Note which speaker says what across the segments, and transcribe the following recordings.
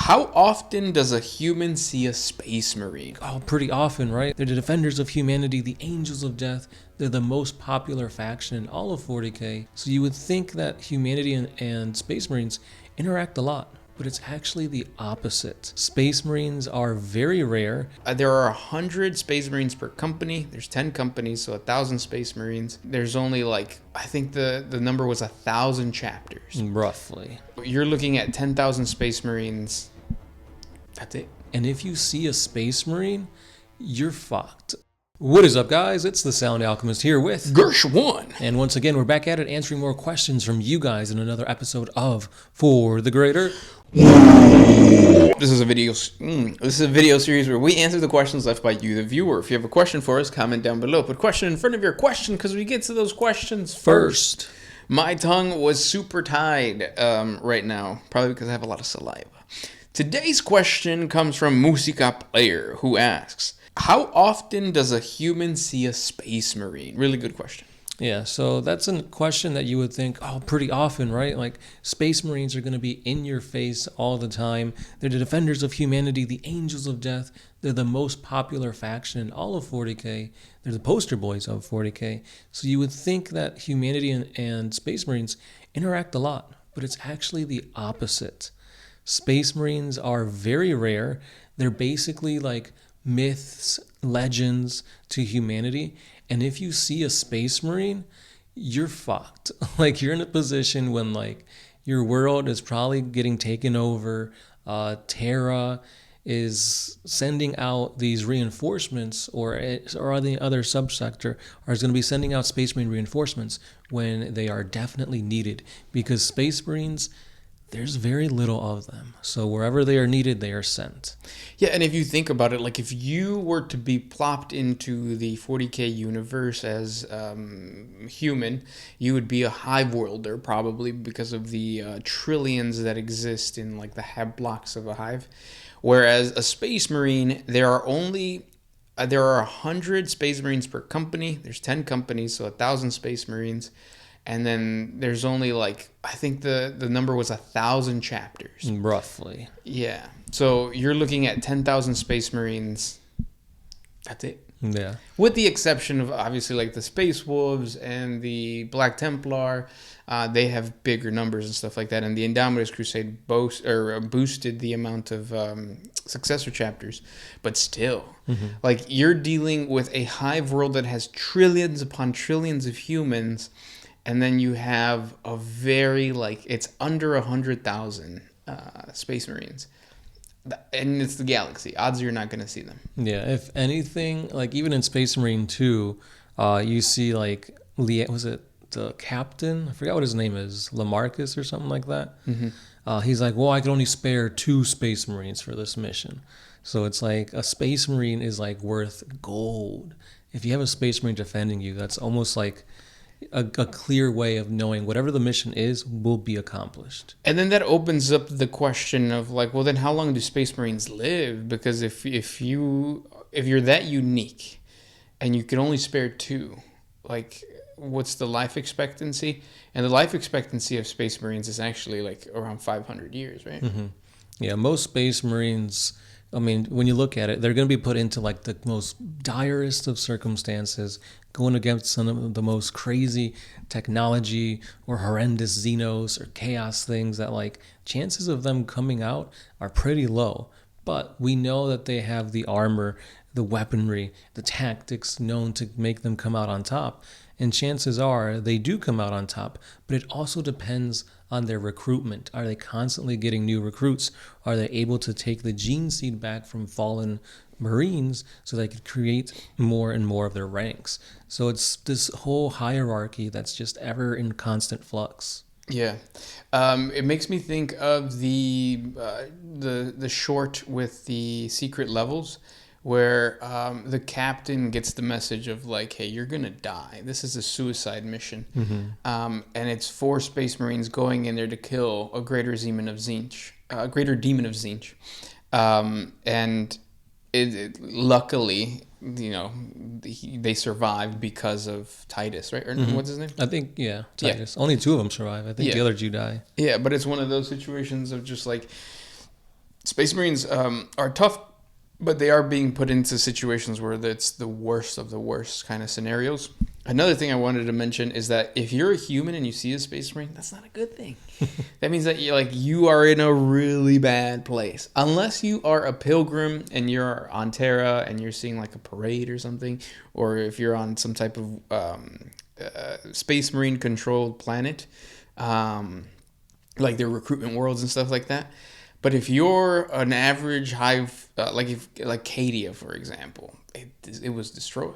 Speaker 1: How often does a human see a space marine?
Speaker 2: Oh, pretty often, right? They're the defenders of humanity, the angels of death. They're the most popular faction in all of 40K. So you would think that humanity and Space Marines interact a lot, but it's actually the opposite. Space Marines are very rare.
Speaker 1: There are 100 space marines per company. There's 10 companies, so 1,000 space marines. There's only I think the number was 1,000 chapters.
Speaker 2: Roughly.
Speaker 1: You're looking at 10,000 space marines. That's it.
Speaker 2: And if you see a Space Marine, you're fucked. What is up, guys? It's the Sound Alchemist here with
Speaker 1: Gersh1.
Speaker 2: And once again, we're back at it answering more questions from you guys in another episode of For the Greater.
Speaker 1: This is a video series where we answer the questions left by you, the viewer. If you have a question for us, comment down below. Put question in front of your question because we get to those questions first. My tongue was super tied right now, probably because I have a lot of saliva. Today's question comes from Musica Player, who asks, how often does a human see a space marine? Really good question.
Speaker 2: Yeah, so that's a question that you would think, oh, pretty often, right? Like, Space Marines are going to be in your face all the time. They're the defenders of humanity, the angels of death. They're the most popular faction in all of 40K. They're the poster boys of 40K. So you would think that humanity and Space Marines interact a lot, but it's actually the opposite. Space Marines are very rare. They're basically like myths, legends to humanity. And if you see a Space Marine, you're fucked. Like, you're in a position when your world is probably getting taken over. Terra is sending out these reinforcements, or the other subsector is going to be sending out Space Marine reinforcements when they are definitely needed, because Space Marines, there's very little of them. So wherever they are needed, they are sent.
Speaker 1: Yeah, and if you think about it, if you were to be plopped into the 40K universe as human, you would be a hive worlder probably because of the trillions that exist in the hab blocks of a hive. Whereas a space marine, there are 100 space marines per company. There's 10 companies, so 1,000 space marines. And then there's only I think the number was 1,000 chapters.
Speaker 2: Roughly.
Speaker 1: Yeah. So you're looking at 10,000 space marines. That's it.
Speaker 2: Yeah.
Speaker 1: With the exception of obviously the Space Wolves and the Black Templar. They have bigger numbers and stuff like that. And the Indomitus Crusade boosted the amount of successor chapters. But still, you're dealing with a hive world that has trillions upon trillions of humans. And then you have a very, it's under 100,000 Space Marines. And it's the galaxy. Odds are you're not going to see them.
Speaker 2: Yeah, if anything, even in Space Marine 2, you see, was it the captain? I forgot what his name is. Lamarcus or something like that. Mm-hmm. He's like, well, I can only spare 2 Space Marines for this mission. So it's a Space Marine is, worth gold. If you have a Space Marine defending you, that's almost a clear way of knowing whatever the mission is will be accomplished.
Speaker 1: And then that opens up the question of well, then how long do Space Marines live? Because if you're that unique and you can only spare 2, what's the life expectancy? And the life expectancy of Space Marines is actually around 500 years, right?
Speaker 2: Mm-hmm. Yeah, most Space Marines, when you look at it, they're going to be put into the most direst of circumstances, going against some of the most crazy technology or horrendous Xenos or chaos things that chances of them coming out are pretty low. But we know that they have the armor, the weaponry, the tactics known to make them come out on top. And chances are they do come out on top, but it also depends on their recruitment. Are they constantly getting new recruits? Are they able to take the gene seed back from fallen Marines so they could create more and more of their ranks? So it's this whole hierarchy that's just ever in constant flux.
Speaker 1: Yeah. It makes me think of the short with the secret levels, where the captain gets the message of hey, you're gonna die. This is a suicide mission. Mm-hmm. And it's 4 Space Marines going in there to kill a greater demon of Tzeentch. And luckily, they survived because of Titus, right? Or what's his name?
Speaker 2: I think, yeah, Titus. Yeah. Only 2 of them survive. I think the other 2 die.
Speaker 1: Yeah, but it's one of those situations of just Space Marines are tough, but they are being put into situations where it's the worst of the worst kind of scenarios. Another thing I wanted to mention is that if you're a human and you see a Space Marine, that's not a good thing. That means that you are in a really bad place. Unless you are a pilgrim and you're on Terra and you're seeing like a parade or something, or if you're on some type of Space Marine controlled planet, like their recruitment worlds and stuff like that. But if you're an average hive, like Cadia, for example, it was destroyed.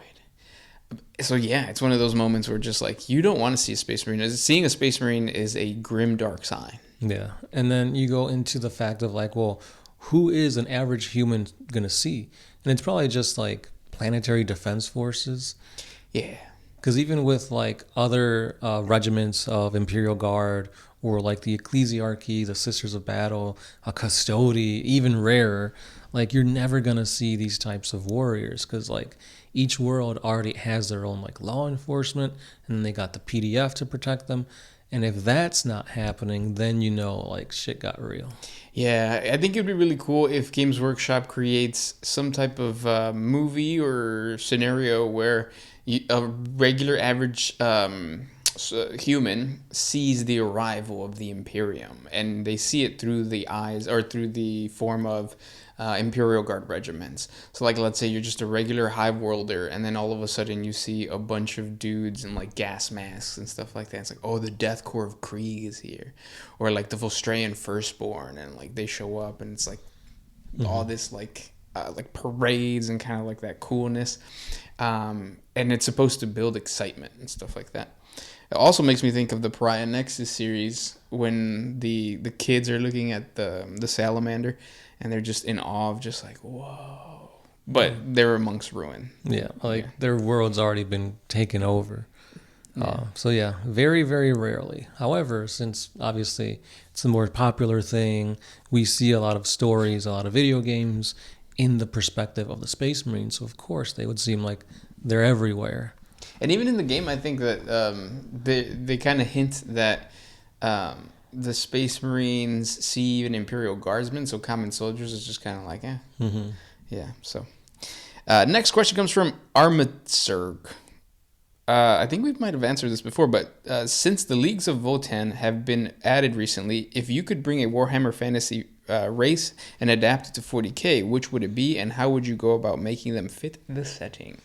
Speaker 1: So yeah, it's one of those moments where just like you don't want to see a Space Marine. Seeing a Space Marine is a grim, dark sign.
Speaker 2: Yeah, and then you go into the fact of like, well, who is an average human gonna see? And it's probably just like planetary defense forces.
Speaker 1: Yeah.
Speaker 2: Because even with like other regiments of Imperial Guard or like the Ecclesiarchy, the Sisters of Battle, a Custody, even rarer, like you're never gonna see these types of warriors because like each world already has their own like law enforcement, and then they got the PDF to protect them. And if that's not happening, then you know like shit got real.
Speaker 1: Yeah, I think it'd be really cool if Games Workshop creates some type of movie or scenario where a regular average human sees the arrival of the Imperium, and they see it through the eyes or through the form of Imperial Guard regiments. So like, let's say you're just a regular hive worlder, and then all of a sudden you see a bunch of dudes in like gas masks and stuff like that. It's like, oh, the Death Corps of Krieg is here, or like the Volstrayan Firstborn, and like they show up, and it's like all this like parades and kind of like that coolness, and it's supposed to build excitement and stuff like that. It also makes me think of the Pariah Nexus series when the kids are looking at the salamander and they're just in awe of just like, whoa. But they're amongst ruin.
Speaker 2: Yeah, their world's already been taken over. Yeah. So yeah, very, very rarely. However, since obviously it's a more popular thing, we see a lot of stories, a lot of video games in the perspective of the Space Marines. So of course they would seem like they're everywhere.
Speaker 1: And even in the game, I think that they kind of hint that the Space Marines see even Imperial Guardsmen, so common soldiers is just kind of like, yeah. So next question comes from Armitsurg. I think we might have answered this before, but since the Leagues of Votann have been added recently, if you could bring a Warhammer Fantasy race and adapt it to 40K, which would it be, and how would you go about making them fit the setting?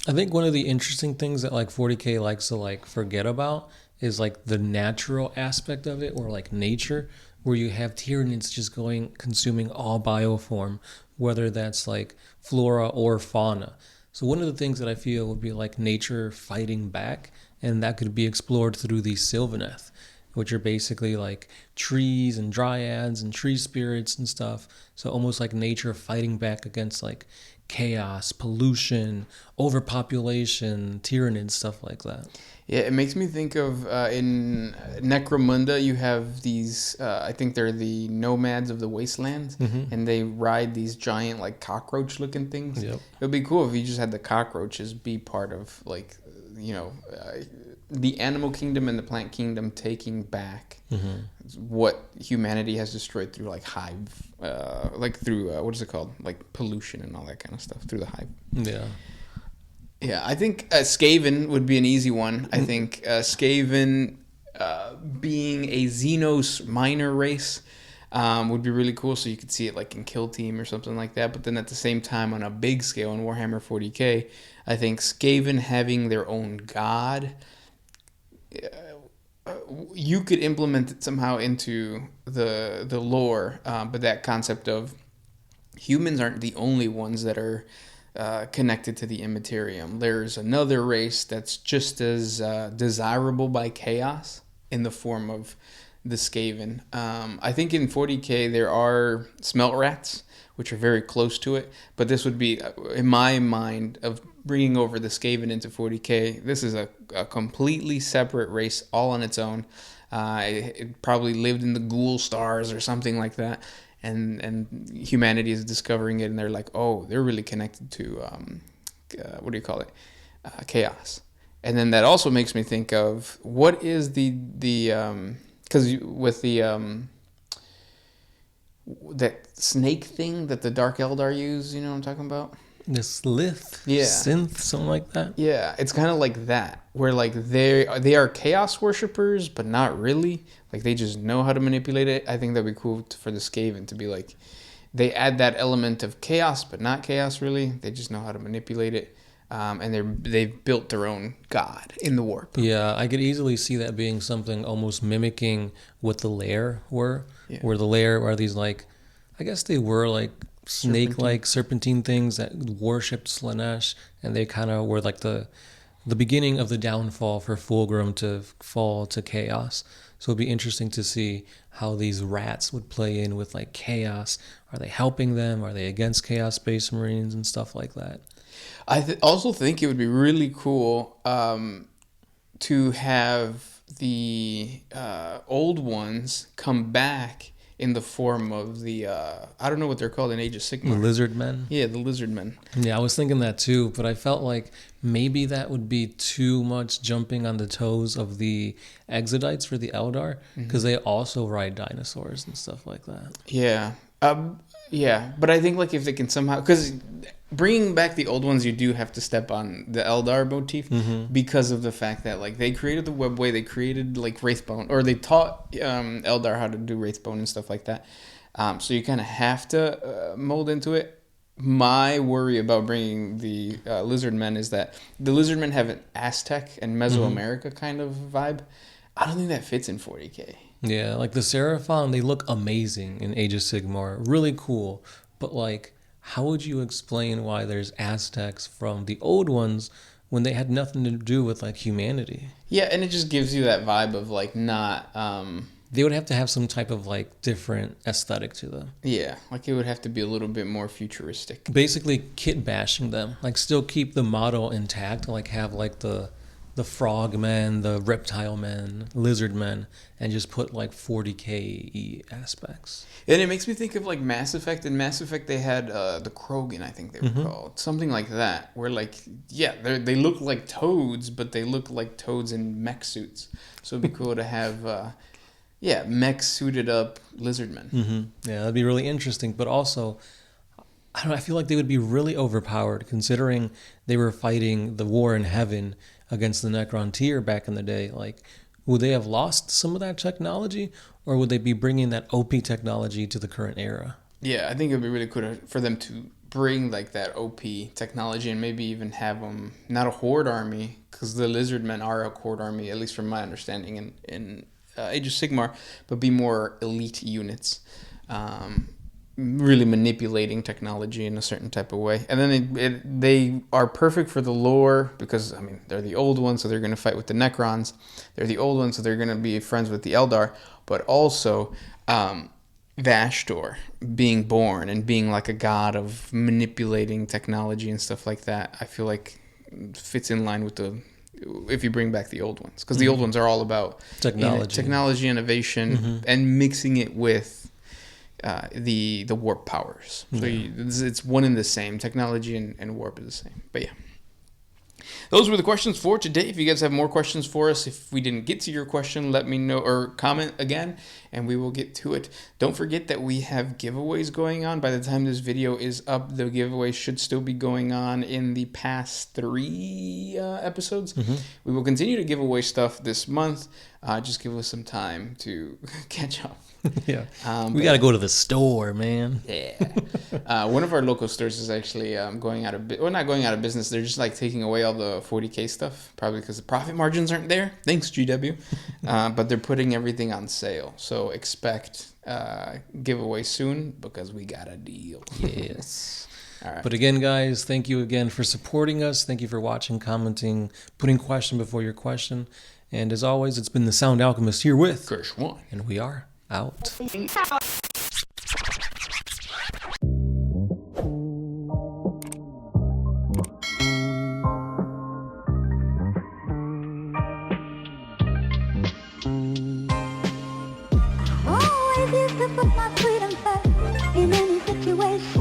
Speaker 2: I think one of the interesting things that like 40K likes to like forget about is like the natural aspect of it, or like nature, where you have Tyranids just consuming all bioform, whether that's like flora or fauna. So one of the things that I feel would be like nature fighting back, and that could be explored through the Sylvaneth, which are basically like trees and dryads and tree spirits and stuff. So almost like nature fighting back against like chaos, pollution, overpopulation, Tyranids, stuff like that.
Speaker 1: Yeah, it makes me think of in Necromunda, you have these, I think they're the nomads of the wastelands, and they ride these giant like cockroach-looking things. Yep. It would be cool if you just had the cockroaches be part of like, the animal kingdom and the plant kingdom taking back what humanity has destroyed through like hive, what is it called? Like pollution and all that kind of stuff through the hive.
Speaker 2: Yeah.
Speaker 1: Yeah, I think Skaven would be an easy one. I think Skaven being a Xenos minor race would be really cool. So you could see it like in Kill Team or something like that. But then at the same time, on a big scale in Warhammer 40K, I think Skaven having their own god, you could implement it somehow into the lore. But that concept of humans aren't the only ones that are connected to the Immaterium. There's another race that's just as desirable by chaos in the form of the Skaven. I think in 40K there are smelt rats, which are very close to it, but this would be, in my mind, of bringing over the Skaven into 40K. This is a completely separate race, all on its own. It probably lived in the Ghoul stars or something like that. And humanity is discovering it, and they're like, oh, they're really connected to chaos. And then that also makes me think of what is because with the that snake thing that the Dark Eldar use. You know what I'm talking about?
Speaker 2: This lith,
Speaker 1: Yeah.
Speaker 2: synth, something like that.
Speaker 1: Yeah, it's kind of like that, where like they are chaos worshippers, but not really. Like they just know how to manipulate it. I think that'd be cool for the Skaven to be like, they add that element of chaos, but not chaos really. They just know how to manipulate it, and they've built their own god in the warp.
Speaker 2: Yeah, I could easily see that being something almost mimicking what the Lair were, where the Lair are these like, I guess they were like snake-like serpentine things that worshipped Slanesh, and they kind of were like the beginning of the downfall for Fulgrim to fall to chaos. So it'd be interesting to see how these rats would play in with like chaos. Are they helping them? Are they against Chaos Space Marines and stuff like that?
Speaker 1: I also think it would be really cool to have the old ones come back in the form of the I don't know what they're called in Age of Sigmar.
Speaker 2: Lizard men?
Speaker 1: Yeah, the lizard men.
Speaker 2: Yeah, I was thinking that too, but I felt like maybe that would be too much jumping on the toes of the Exodites for the Eldar, because they also ride dinosaurs and stuff like that.
Speaker 1: Yeah. Yeah, but I think like if they can somehow, because bringing back the old ones, you do have to step on the Eldar motif because of the fact that like they created the webway, they created like Wraithbone, or they taught Eldar how to do Wraithbone and stuff like that. So you kind of have to mold into it. My worry about bringing the lizard men is that the lizard men have an Aztec and Mesoamerica kind of vibe. I don't think that fits in 40K.
Speaker 2: Yeah, like the Seraphon, they look amazing in Age of Sigmar. Really cool. But like, how would you explain why there's Aztecs from the old ones when they had nothing to do with like humanity?
Speaker 1: Yeah, and it just gives you that vibe of like not...
Speaker 2: They would have to have some type of like different aesthetic to them.
Speaker 1: Yeah, like it would have to be a little bit more futuristic.
Speaker 2: Basically kit bashing them. Like still keep the model intact, like have like the frog men, the reptile men, lizard men, and just put like 40K aspects.
Speaker 1: And it makes me think of like Mass Effect. In Mass Effect, they had the Krogan, I think they were called, something like that. Where like, yeah, they look like toads, but they look like toads in mech suits. So it'd be cool to have, mech suited up lizard men.
Speaker 2: Yeah, that'd be really interesting. But also, I don't know, I feel like they would be really overpowered considering they were fighting the war in heaven against the Necron tier back in the day. Like, would they have lost some of that technology, or would they be bringing that OP technology to the current era?
Speaker 1: Yeah, I think it would be really cool for them to bring like that OP technology and maybe even have them, not a horde army, because the lizard men are a horde army, at least from my understanding in Age of Sigmar, but be more elite units. Really manipulating technology in a certain type of way. And then they are perfect for the lore because, I mean, they're the old ones, so they're going to fight with the Necrons. They're the old ones, so they're going to be friends with the Eldar. But also, Vashtor being born and being like a god of manipulating technology and stuff like that, I feel like fits in line with if you bring back the old ones. Because the old ones are all about technology innovation, and mixing it with the warp powers. So it's one and the same. Technology and warp is the same. But yeah. Those were the questions for today. If you guys have more questions for us, if we didn't get to your question, let me know or comment again, and we will get to it. Don't forget that we have giveaways going on. By the time this video is up, the giveaway should still be going on in the past 3 episodes. We will continue to give away stuff this month. Just give us some time to catch up.
Speaker 2: Yeah, we got to go to the store, man.
Speaker 1: Yeah. One of our local stores is actually going out of not going out of business. They're just like taking away all the 40K stuff, probably because the profit margins aren't there. Thanks, GW. But they're putting everything on sale. So expect giveaway soon because we got a deal.
Speaker 2: Yes.
Speaker 1: All right.
Speaker 2: But again, guys, thank you again for supporting us. Thank you for watching, commenting, putting question before your question. And as always, it's been the Sound Alchemist here with
Speaker 1: Gershwan.
Speaker 2: And we are out.
Speaker 3: Oh, I used to put my freedom first in any situation.